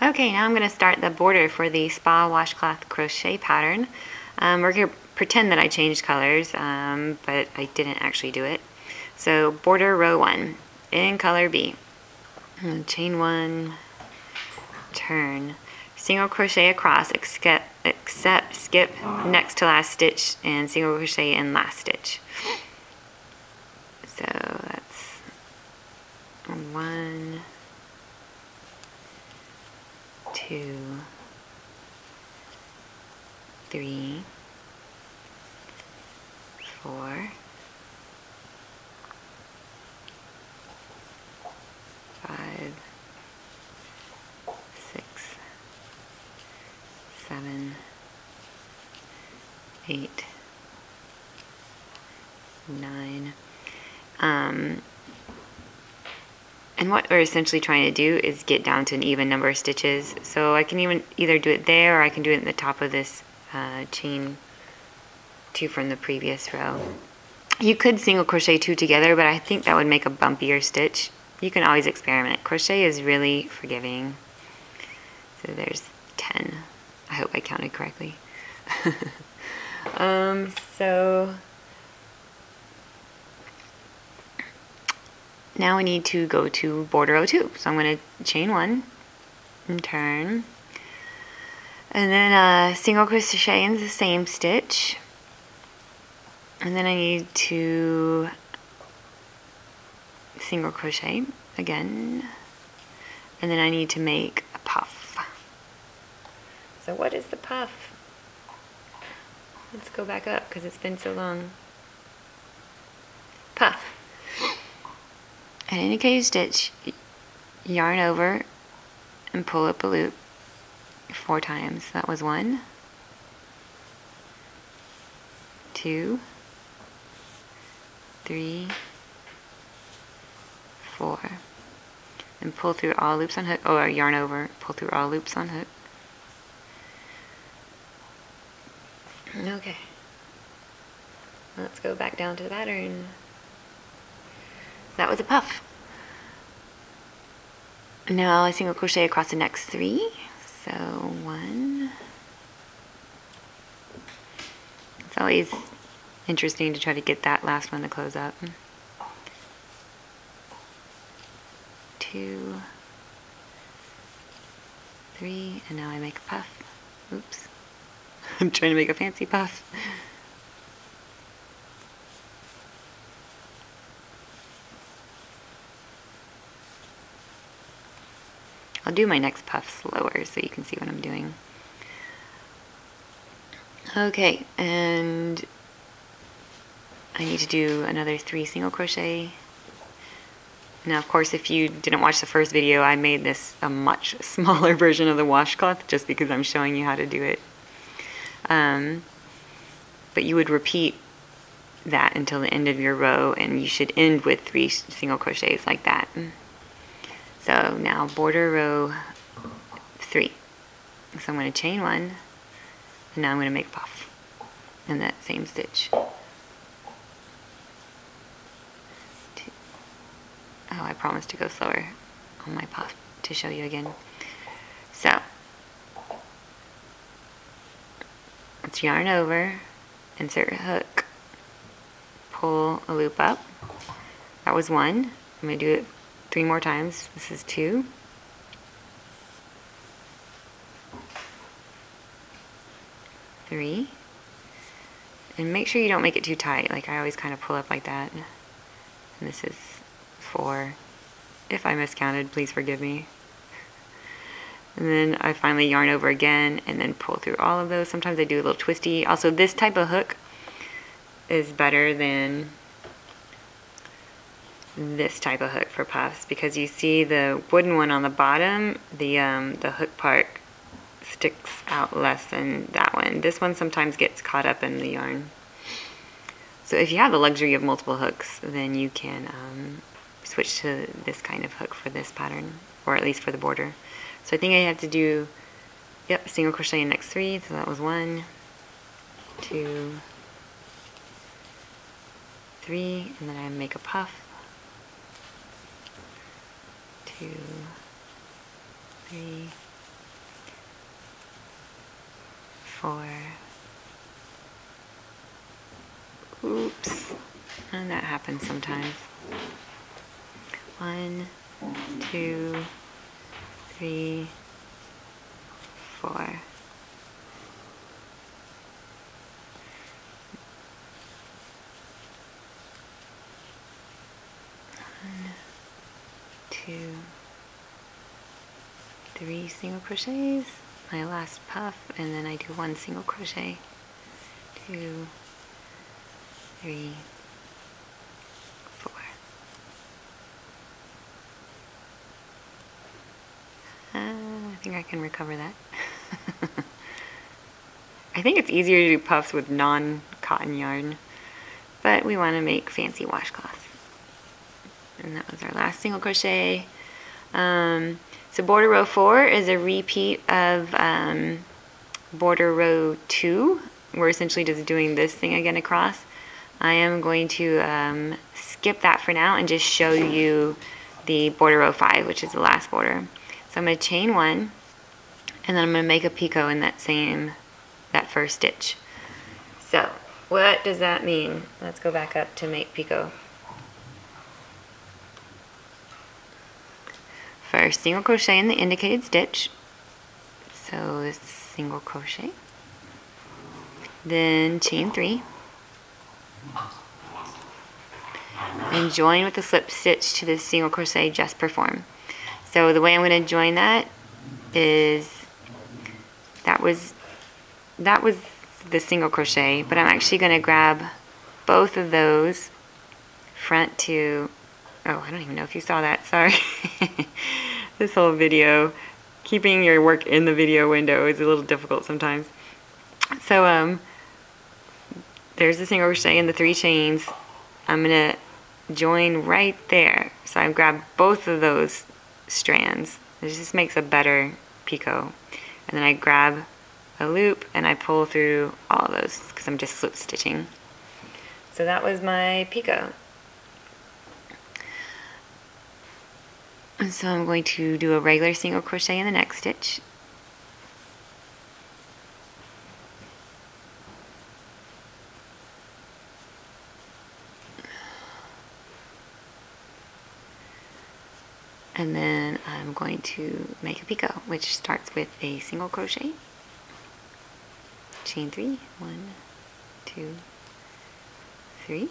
Okay, now I'm going to start the border for the Spa Washcloth crochet pattern. We're going to pretend that I changed colors, but I didn't actually do it. So border row 1 in color B. Chain 1, turn, single crochet across except skip next to last stitch and single crochet in last stitch. So that's 1, 2, 3, 4, 5, 6, 7, 8, 9. And what we're essentially trying to do is get down to an even number of stitches. So I can either do it there, or I can do it in the top of this chain 2 from the previous row. You could single crochet 2 together, but I think that would make a bumpier stitch. You can always experiment. Crochet is really forgiving. So there's 10. I hope I counted correctly. So now we need to go to border row 2. So I'm going to chain 1 and turn, and then single crochet in the same stitch, and then I need to single crochet again, and then I need to make a puff. So what is the puff? Let's go back up because it's been so long. Puff. At any cage stitch, yarn over and pull up a loop 4 times. That was 1, 2, 3, 4, and pull through all loops on hook, or yarn over, pull through all loops on hook. Okay, let's go back down to the pattern. That was a puff. Now I single crochet across the next 3. So 1. It's always interesting to try to get that last one to close up. 2, 3, and now I make a puff. Oops. I'm trying to make a fancy puff. I'll do my next puff slower so you can see what I'm doing. Okay, and I need to do another 3 single crochet. Now, of course, if you didn't watch the first video, I made this a much smaller version of the washcloth just because I'm showing you how to do it. But you would repeat that until the end of your row, and you should end with 3 single crochets like that. So now border row 3. So I'm going to chain 1, and now I'm going to make a puff in that same stitch. 2. Oh, I promised to go slower on my puff to show you again. So let's yarn over, insert a hook, pull a loop up. That was 1. I'm going to do it 3 more times. This is 2. 3. And make sure you don't make it too tight. Like I always kind of pull up like that. And this is 4. If I miscounted, please forgive me. And then I finally yarn over again and then pull through all of those. Sometimes I do a little twisty. Also, this type of hook is better than this type of hook for puffs, because you see the wooden one on the bottom, the hook part sticks out less than that one. This one sometimes gets caught up in the yarn. So if you have the luxury of multiple hooks, then you can switch to this kind of hook for this pattern, or at least for the border. So I think I have to do, yep, single crochet in next 3. So that was 1, 2, 3, and then I make a puff. 2, 3, 4. Oops, and that happens sometimes. 1, 2, 3, 4. 1, 2, 3 single crochets, my last puff, and then I do 1 single crochet. 2, 3, 4. I think I can recover that. I think it's easier to do puffs with non-cotton yarn, but we want to make fancy washcloths. And that was our last single crochet. So border row 4 is a repeat of border row 2. We're essentially just doing this thing again across. I am going to skip that for now and just show you the border row 5, which is the last border. So I'm going to chain 1, and then I'm going to make a picot in that first stitch. So what does that mean? Let's go back up to make picot. First single crochet in the indicated stitch, so this single crochet, then chain 3, and join with the slip stitch to the single crochet just performed. So the way I'm going to join that is that was the single crochet, but I'm actually going to grab both of those front to, oh, I don't even know if you saw that, sorry. This whole video, keeping your work in the video window is a little difficult sometimes. So there's the single crochet and the 3 chains. I'm going to join right there. So I grab both of those strands. It just makes a better picot. And then I grab a loop and I pull through all of those because I'm just slip stitching. So that was my picot. And so I'm going to do a regular single crochet in the next stitch. And then I'm going to make a picot, which starts with a single crochet, chain 3, 1, 2, 3,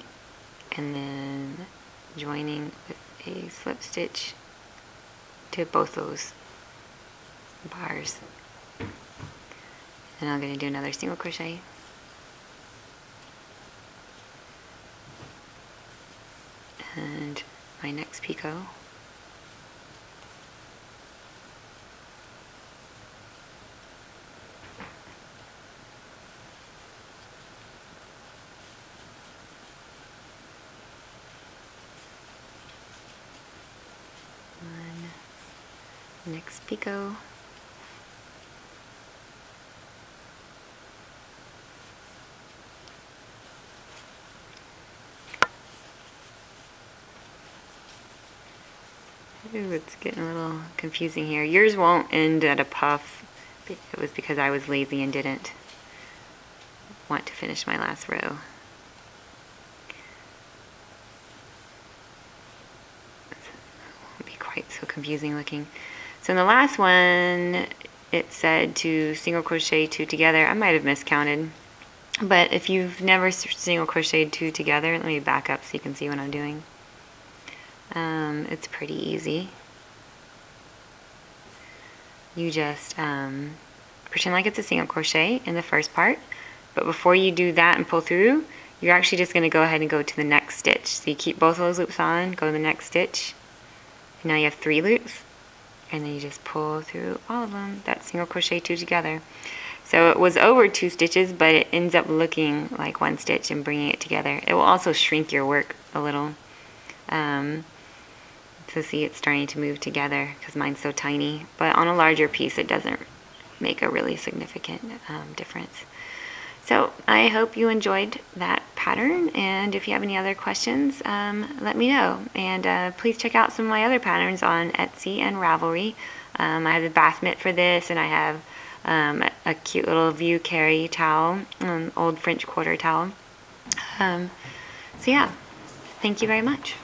and then joining with a slip stitch to both those bars. And I'm going to do another single crochet, and my next picot. Next picot, ooh, it's getting a little confusing here. Yours won't end at a puff. It was because I was lazy and didn't want to finish my last row. It won't be quite so confusing looking. So in the last one, it said to single crochet 2 together. I might have miscounted, but if you've never single crocheted 2 together, let me back up so you can see what I'm doing. It's pretty easy. You just pretend like it's a single crochet in the first part, but before you do that and pull through, you're actually just going to go ahead and go to the next stitch. So you keep both of those loops on, go to the next stitch, and now you have 3 loops. And then you just pull through all of them. That's single crochet 2 together. So it was over 2 stitches, but it ends up looking like 1 stitch and bringing it together. It will also shrink your work a little. So see, it's starting to move together because mine's so tiny. But on a larger piece, it doesn't make a really significant difference. So I hope you enjoyed that pattern, and if you have any other questions, let me know. And please check out some of my other patterns on Etsy and Ravelry. I have the bath mitt for this, and I have a cute little view carry towel, an old French quarter towel. So yeah, thank you very much.